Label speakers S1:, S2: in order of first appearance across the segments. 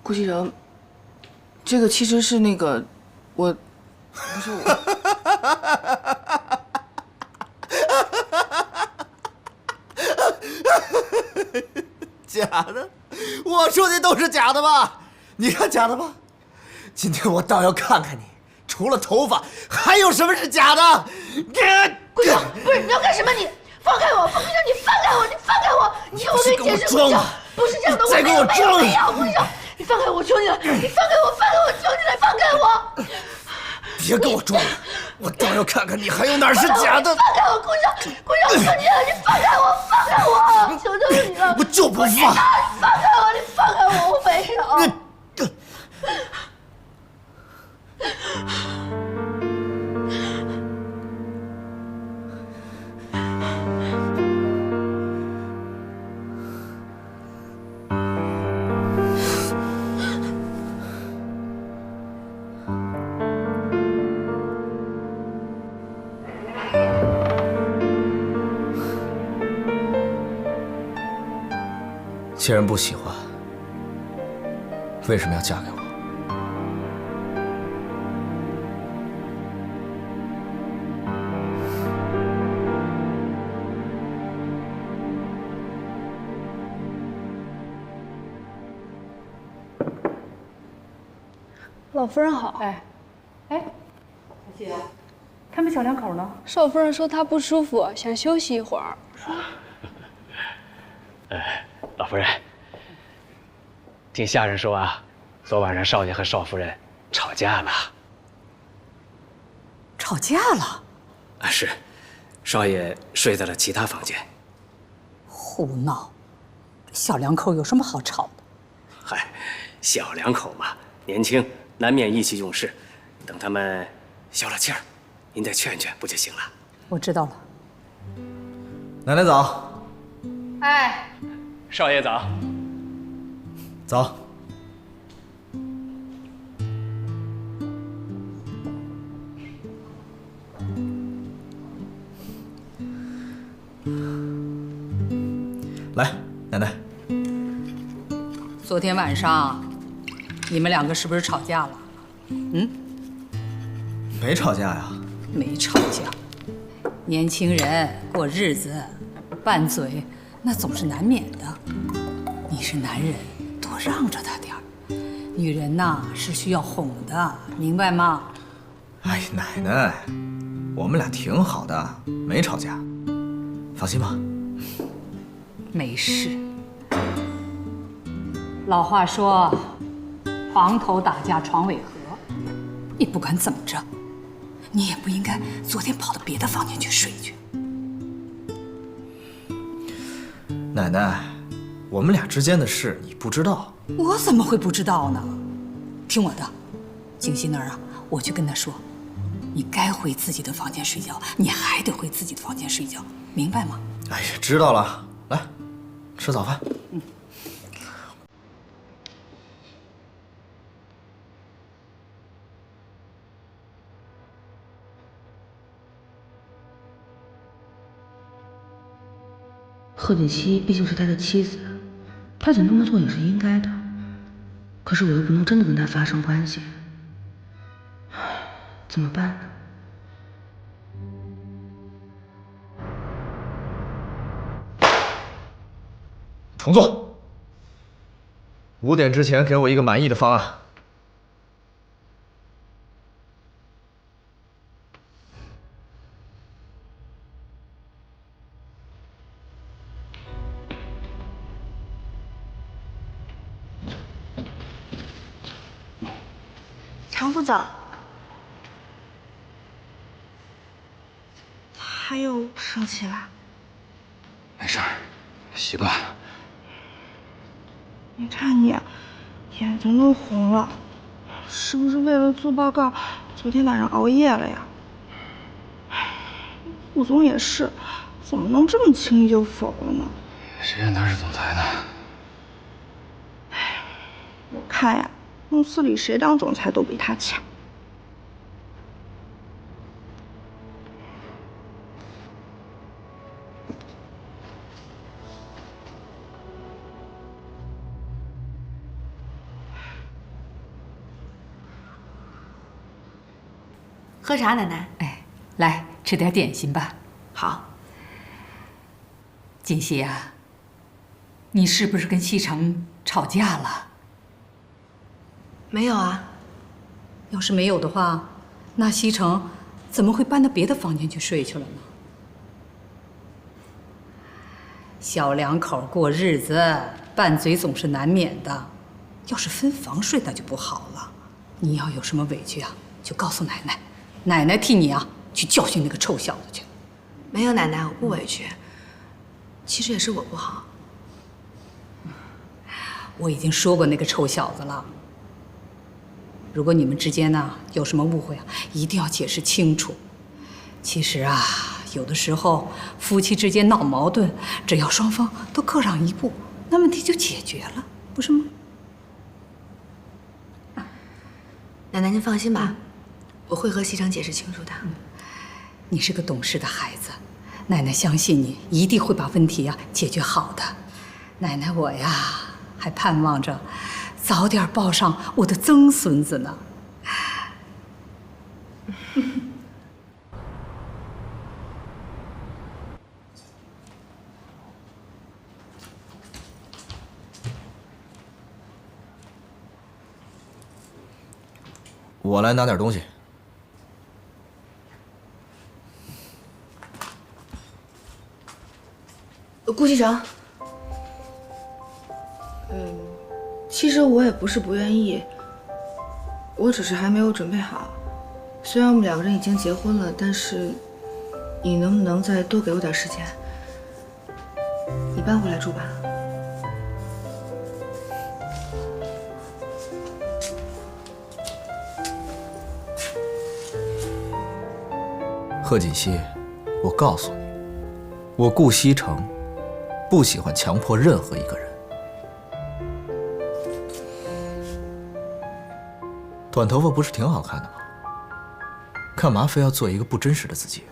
S1: 顾继成，这个其实是那个，不是我。
S2: 假的？我说的都是假的吧？你看假的吧？今天我倒要看看你，除了头发，还有什么是假的？
S3: 顾继成，不是你要干什么？你放开我！顾继成，你放开我！你放开我！你听我跟你解释，顾继成，不是这样的，我没有，顾继成，你放开我，求你了！你放开我，放开我，求你了，放开我！
S2: 别跟我装了，我倒要看看你还有哪儿是假的！
S3: 放开我，顾继成，顾继成，求你了，你放开我，放开我，求求你了！
S2: 我就不放！
S3: 你放开我，你放开我，我没有。
S2: 既然不喜欢，为什么要嫁给我？
S4: 老夫人好。
S5: 哎，小姐，他们小两口呢？
S4: 少夫人说她不舒服，想休息一会儿。
S6: 老夫人，听下人说啊，昨晚上少爷和少夫人吵架了。
S5: 吵架了？
S6: 啊，是，少爷睡在了其他房间。
S5: 胡闹！小两口有什么好吵的？
S6: 嗨，小两口嘛，年轻难免意气用事，等他们消了气儿，您再劝劝不就行了？
S5: 我知道了。
S2: 奶奶早。
S3: 哎，
S6: 少爷早。
S2: 早。来，奶奶。
S5: 昨天晚上，你们两个是不是吵架了？
S2: 没吵架呀。
S5: 没吵架。年轻人过日子，拌嘴那总是难免的。你是男人，多让着他点儿。女人呐是需要哄的，明白吗？
S2: 哎，奶奶，我们俩挺好的，没吵架，放心吧。
S5: 没事。老话说，床头打架床尾和。你不管怎么着，你也不应该昨天跑到别的房间去睡去。
S2: 奶奶，我们俩之间的事你不知道。
S5: 我怎么会不知道呢？听我的，静熙那儿啊，我去跟他说，你该回自己的房间睡觉，你还得回自己的房间睡觉，明白吗？
S2: 哎呀，知道了。来，吃早饭。
S7: 贺锦熙毕竟是他的妻子，他想这么做也是应该的。可是我又不能真的跟他发生关系，唉，怎么办呢？
S2: 重做。5点之前给我一个满意的方案。
S8: 常副总，他又生气了。
S9: 没事儿，习惯了。
S8: 你看你，眼睛都红了，是不是为了做报告，昨天晚上熬夜了呀？副总也是，怎么能这么轻易就否了呢？
S9: 谁让他是总裁呢？
S8: 我看呀，公司里谁当总裁都比他强。
S3: 喝茶，奶奶。
S5: 哎，来吃点点心吧。
S3: 好。
S5: 锦溪呀，你是不是跟西城吵架了？
S3: 没有啊。
S5: 要是没有的话，那西城怎么会搬到别的房间去睡去了呢？小两口过日子，拌嘴总是难免的。要是分房睡，那就不好了。你要有什么委屈啊，就告诉奶奶，奶奶替你啊去教训那个臭小子去。
S3: 没有，奶奶，我不委屈。其实也是我不好。
S5: 我已经说过那个臭小子了。如果你们之间呢有什么误会啊，一定要解释清楚。其实啊，有的时候夫妻之间闹矛盾，只要双方都各让一步，那问题就解决了，不是吗？
S3: 奶奶您放心吧，我会和西城解释清楚的。
S5: 你是个懂事的孩子，奶奶相信你一定会把问题啊解决好的。奶奶我呀还盼望着早点抱上我的曾孙子呢。
S2: 我来拿点东西。
S1: 顾西城，其实我也不是不愿意，我只是还没有准备好。虽然我们两个人已经结婚了，但是你能不能再多给我点时间？你搬回来住吧。
S2: 贺锦熙，我告诉你，我顾西城不喜欢强迫任何一个人。短头发不是挺好看的吗？干嘛非要做一个不真实的自己？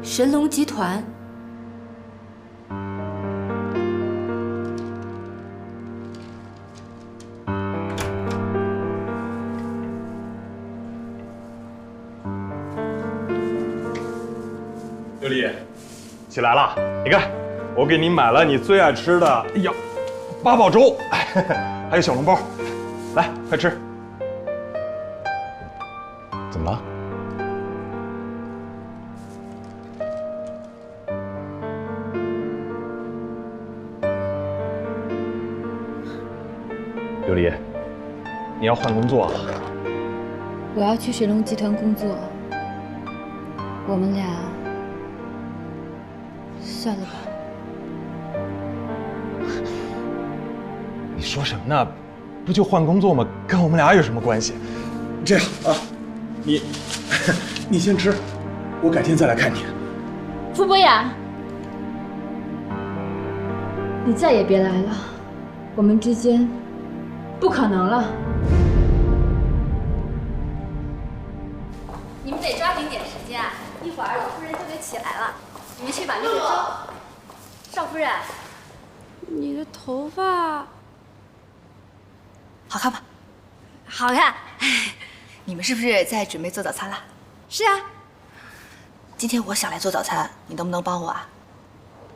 S3: 神龙集团。
S10: 刘丽，起来了！你看，我给你买了你最爱吃的，哎呀，八宝粥，还有小笼包，来，快吃。怎么了？刘丽，你要换工作了。
S4: 我要去神龙集团工作，我们俩算了吧。
S10: 你说什么呢？不就换工作吗？跟我们俩有什么关系？这样啊，你先吃，我改天再来看你。
S4: 傅博雅，你再也别来了，我们之间不可能了。
S11: 你们得抓紧点时间啊，一会儿老夫人就得起来了。你们去把那个粥。少夫人，
S4: 你的头发
S3: 好看吗？
S11: 好看。
S3: 你们是不是在准备做早餐了？
S11: 是啊。
S3: 今天我想来做早餐，你能不能帮我啊？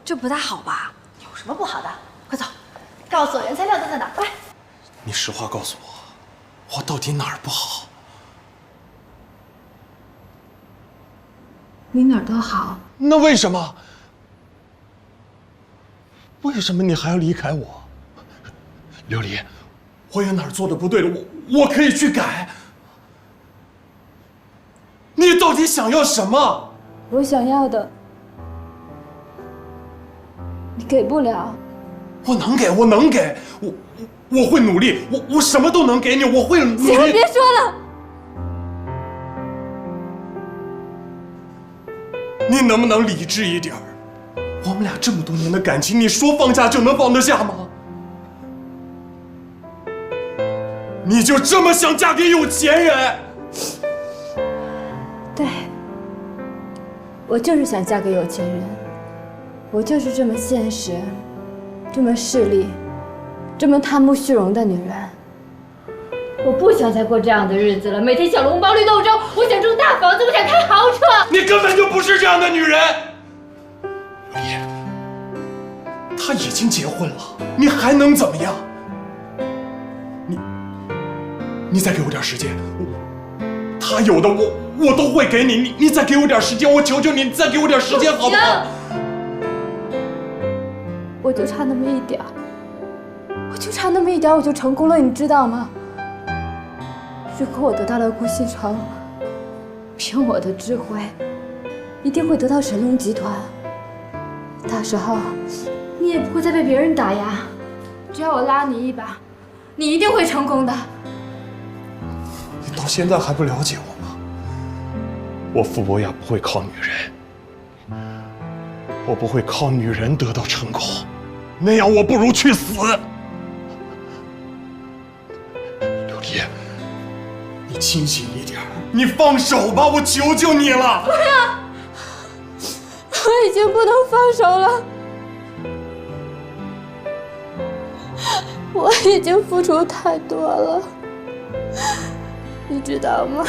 S11: 这不大好吧？
S3: 有什么不好的？快走，告诉我原材料都在哪儿。来，
S10: 你实话告诉我，我到底哪儿不好？
S4: 你哪儿都好。
S10: 那为什么？为什么你还要离开我？琉璃，我有哪儿做的不对了，我可以去改。你到底想要什么？
S4: 我想要的，你给不了。
S10: 我能给，我能给，我会努力，我什么都能给你，我会努力。
S4: 行了，别说了。
S10: 你能不能理智一点？我们们俩这么多年的感情，你说放下就能放得下吗？你就这么想嫁给有钱人？
S4: 对，我就是想嫁给有钱人，我就是这么现实，这么势利，这么贪慕虚荣的女人。我不想再过这样的日子了，每天小笼包绿豆粥，我想住大房子，我想开豪车。
S10: 你根本就不是这样的女人。刘烨，他已经结婚了，你还能怎么样？你再给我点时间，他有的我都会给你。你再给我点时间，我求求你，再给我点时间好不好？
S4: 我就差那么一点儿，我就差那么一点儿，我就成功了，你知道吗？如果我得到了顾西城，凭我的智慧，一定会得到神龙集团。到时候，你也不会再被别人打压。只要我拉你一把，你一定会成功的。
S10: 你到现在还不了解我吗？我傅博雅不会靠女人，我不会靠女人得到成功，那样我不如去死。刘烨，你清醒一点，你放手吧，我求求你了。
S4: 不要，我已经不能放手了。我已经付出太多了，你知道吗？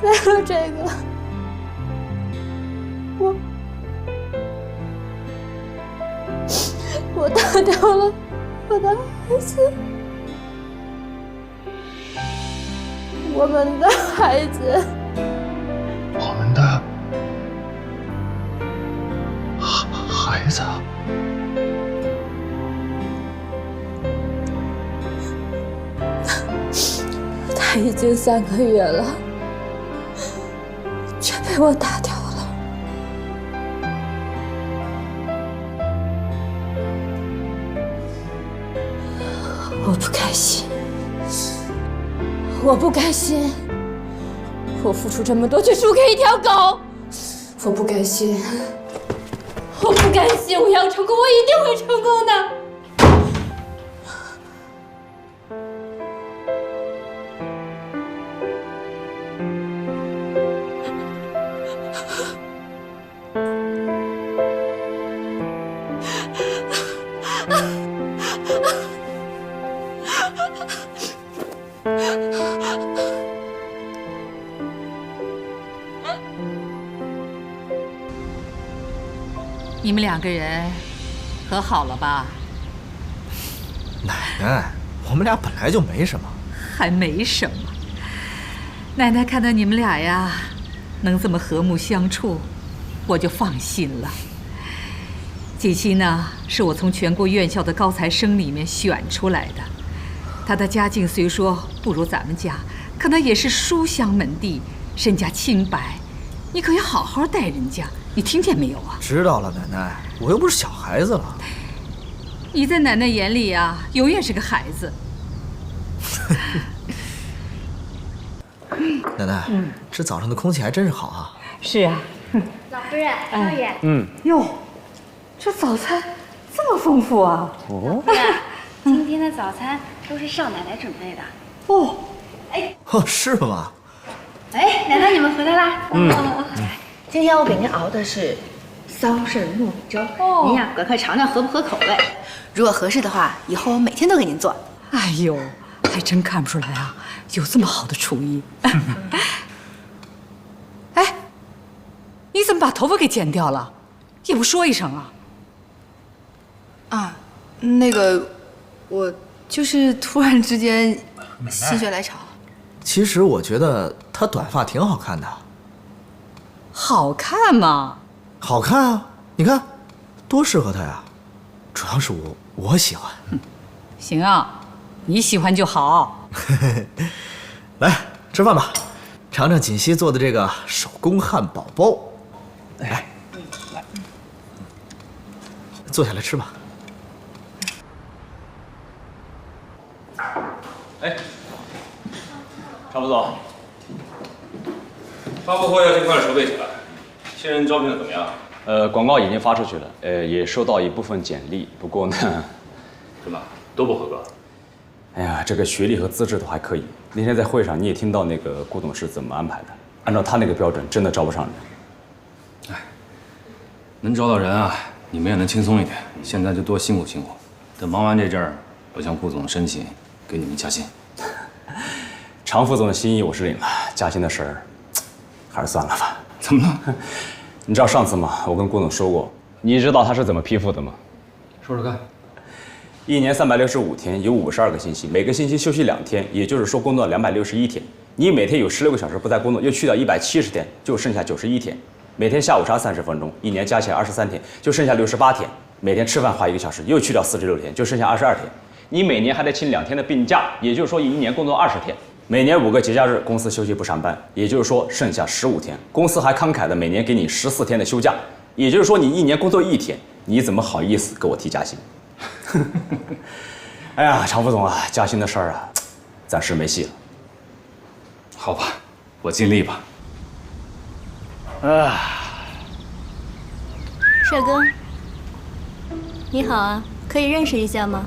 S4: 为了这个，我打掉了我的孩子，我们的孩子，
S10: 我们的孩子。
S4: 他已经3个月了，却被我打掉了。我不开心，我不开心，我付出这么多，却输给一条狗。我不甘心，我不甘心，我要成功，我一定会成功的。
S5: 你们2个人和好了吧？
S2: 奶奶，我们俩本来就没什么。
S5: 还没什么。奶奶看到你们俩呀，能这么和睦相处，我就放心了。锦溪呢，是我从全国院校的高材生里面选出来的。她的家境虽说不如咱们家，可那也是书香门第，身家清白。你可要好好待人家，你听见没有啊？
S2: 知道了，奶奶，我又不是小孩子了。
S5: 你在奶奶眼里呀，永远是个孩子。
S2: 奶奶，这早上的空气还真是好啊。
S5: 是啊。
S11: 老夫人、少爷。
S5: 哟，这早餐这么丰富啊！
S11: 老夫人，今天的早餐都是少奶奶准备的。
S5: 哦，
S2: 哦，是吗？
S11: 哎，奶奶你们回来啦。
S3: 今天我给您熬的是骚柿糯米粥，您呀赶快尝尝合不合口味。如果合适的话，以后我每天都给您做。
S5: 哎呦，还真看不出来啊，有这么好的厨艺。哎，你怎么把头发给剪掉了？也不说一声啊？
S1: 啊，那个，我就是突然之间心血来潮。
S2: 其实我觉得她短发挺好看的。
S5: 好看吗？
S2: 好看啊！你看，多适合她呀。主要是我喜欢。
S5: 行啊，你喜欢就好。
S2: 来吃饭吧，尝尝锦溪做的这个手工汉堡包。来，坐下来吃吧。
S10: 哎，常副总，发布会要尽快的筹备起来。新人招聘的怎么样？
S9: 广告已经发出去了，也收到一部分简历，不过呢，
S12: 怎么都不合格？
S9: 哎呀，这个学历和资质都还可以。那天在会上你也听到那个顾董是怎么安排的，按照他那个标准，真的招不上人。
S12: 哎，能招到人啊，你们也能轻松一点。现在就多辛苦辛苦，等忙完这阵儿，我向顾总申请给你们加薪。
S9: 常副总的心意我是领了，加薪的事儿还是算了吧。
S12: 怎么了？
S9: 你知道上次吗？我跟顾总说过，你知道他是怎么批复的吗？
S12: 说说看。
S9: 一年365天，有52个星期，每个星期休息2天，也就是说工作261天。你每天有16个小时不在工作，又去掉170天，就剩下91天。每天下午茶30分钟，一年加起来23天，就剩下68天。每天吃饭花1个小时，又去掉46天，就剩下22天。你每年还得请2天的病假，也就是说一年工作20天。每年5个节假日，公司休息不上班，也就是说剩下15天。公司还慷慨的每年给你14天的休假，也就是说你一年工作1天。你怎么好意思给我提加薪？哎呀，常副总啊，加薪的事儿啊，暂时没戏了。
S12: 好吧，我尽力吧。
S11: 帅哥，你好啊，可以认识一下吗？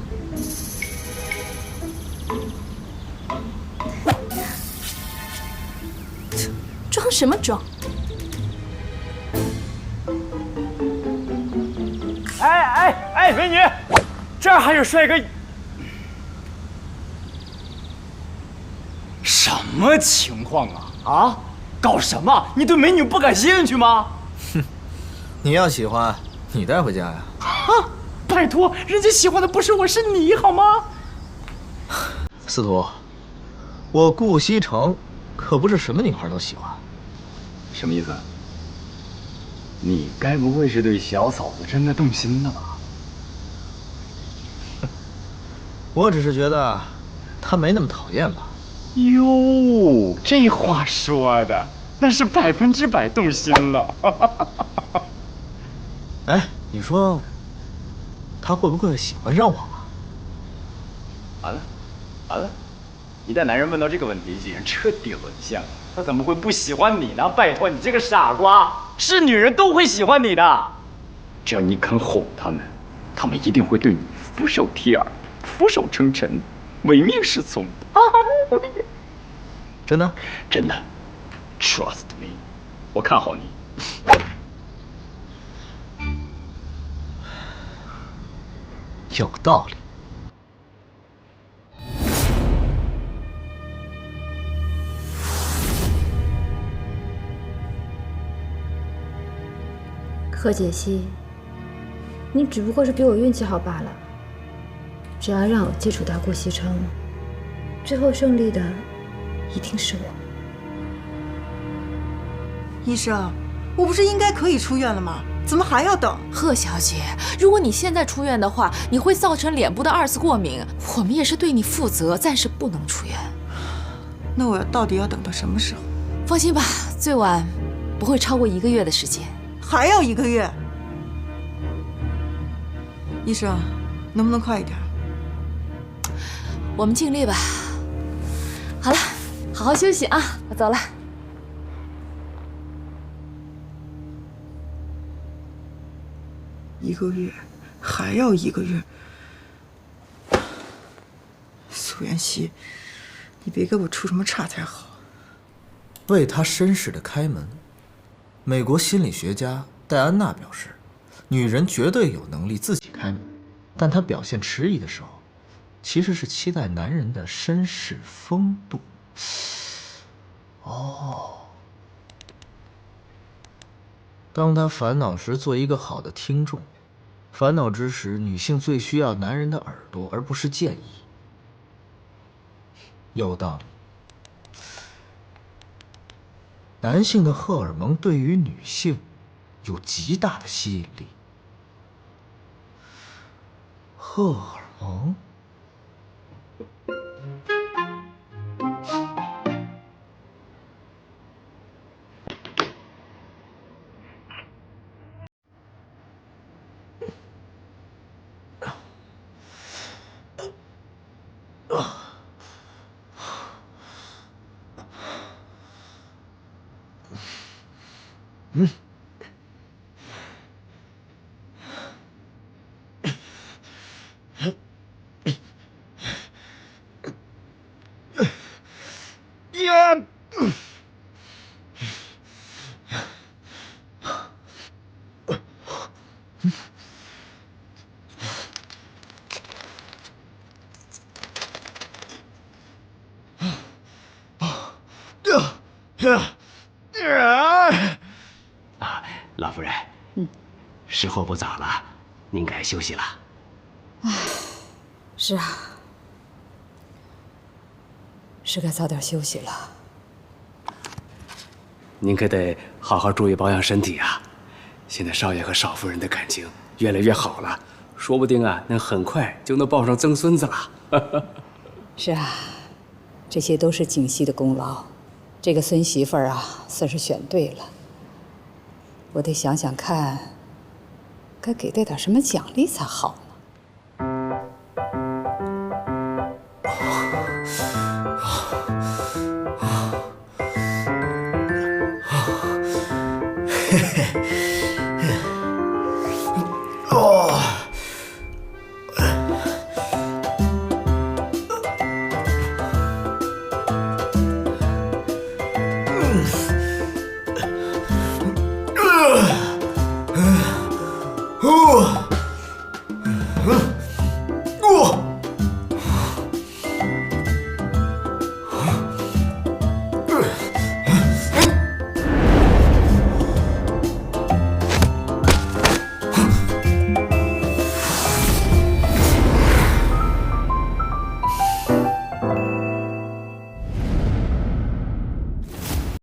S11: 装什么装？
S13: 哎，美女，这儿还有帅哥。什么情况啊？啊，搞什么？你对美女不感兴趣吗？
S2: 哼，你要喜欢，你带回家呀。
S13: 啊，拜托，人家喜欢的不是我，是你，好吗？
S2: 司徒，我顾西城可不是什么女孩都喜欢。
S9: 什么意思？你该不会是对小嫂子真的动心了吧？
S2: 我只是觉得她没那么讨厌吧。
S13: 哟，这话说的，那是100%动心了。
S2: 哎，你说她会不会喜欢上我啊？
S13: 完了，一旦男人问到这个问题，已经彻底沦陷了。他怎么会不喜欢你呢？拜托，你这个傻瓜，是女人都会喜欢你的。只要你肯哄他们，他们一定会对你俯首帖耳、俯首称臣、唯命是从。
S2: 真的？
S13: 真的 ，Trust me， 我看好你。
S2: 有道理。
S4: 贺解析，你只不过是比我运气好罢了。只要让我接触到顾西城，最后胜利的一定是我。
S14: 医生，我不是应该可以出院了吗？怎么还要等？
S15: 贺小姐，如果你现在出院的话，你会造成脸部的2次过敏，我们也是对你负责，暂时不能出院。
S14: 那我到底要等到什么时候？
S15: 放心吧，最晚不会超过1个月的时间。
S14: 还要1个月？医生，能不能快一点？
S15: 我们尽力吧。好了，好好休息啊，我走了。
S14: 1个月，还要1个月。苏妍希，你别给我出什么岔才好。
S2: 为他绅士的开门。美国心理学家戴安娜表示，女人绝对有能力自己开门，但她表现迟疑的时候，其实是期待男人的绅士风度。哦，当她烦恼时，做一个好的听众。烦恼之时，女性最需要男人的耳朵，而不是建议。有道理。男性的荷尔蒙对于女性有极大的吸引力。荷尔蒙。
S13: 呀！
S6: 老夫人，时候不早了，您该休息了。
S5: 是啊，是该早点休息了。
S6: 您可得好好注意保养身体啊！现在少爷和少夫人的感情越来越好了，说不定啊，能很快就能抱上曾孙子了。
S5: 是啊，这些都是景熙的功劳。这个孙媳妇儿啊，算是选对了。我得想想看，该给她点什么奖励才好呢。
S2: 嘿嘿。